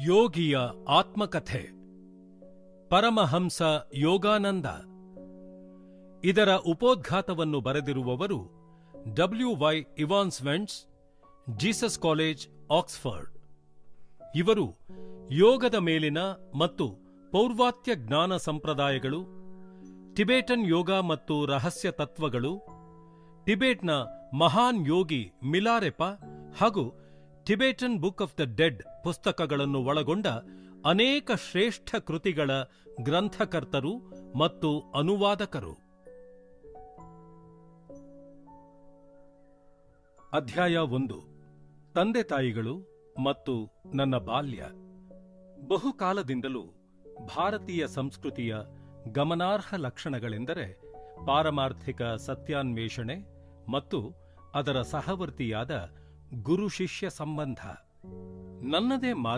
ಯೋಗಿಯ ಆತ್ಮಕಥೆ ಪರಮಹಂಸ ಯೋಗಾನಂದ. ಇದರ ಉಪೋದ್ಘಾತವನ್ನು ಬರೆದಿರುವವರು WY ಇವಾನ್ಸ್ವೆಂಟ್ಸ್, Jesus college, Oxford. ಇವರು ಯೋಗದ ಮೇಲಿನ ಮತ್ತು ಪೌರ್ವಾತ್ಯ ಜ್ಞಾನ ಸಂಪ್ರದಾಯಗಳು, ಟಿಬೇಟನ್ ಯೋಗ ಮತ್ತು ರಹಸ್ಯ ತತ್ವಗಳು, ಟಿಬೇಟ್ನ ಮಹಾನ್ ಯೋಗಿ ಮಿಲಾರೆಪ ಹಾಗೂ Tibetan book of the dead ಪುಸ್ತಕಗಳನ್ನು ಒಳಗೊಂಡ ಅನೇಕ ಶ್ರೇಷ್ಠ ಕೃತಿಗಳ ಗ್ರಂಥಕರ್ತರು ಮತ್ತು ಅನುವಾದಕರು. ಅಧ್ಯಾಯ 1. ತಂದೆ ತಾಯಿಗಳು ಮತ್ತು ನನ್ನ ಬಾಲ್ಯ. ಬಹುಕಾಲದಿಂದಲೂ ಭಾರತೀಯ ಸಂಸ್ಕೃತಿಯ ಗಮನಾರ್ಹ ಲಕ್ಷಣಗಳೆಂದರೆ ಪಾರಮಾರ್ಥಿಕ ಸತ್ಯಾನ್ವೇಷಣೆ ಮತ್ತು ಅದರ ಸಹವರ್ತಿಯಾದ ಗುರು-ಶಿಷ್ಯ ಸಂಬಂಧ. ನನ್ನದೇ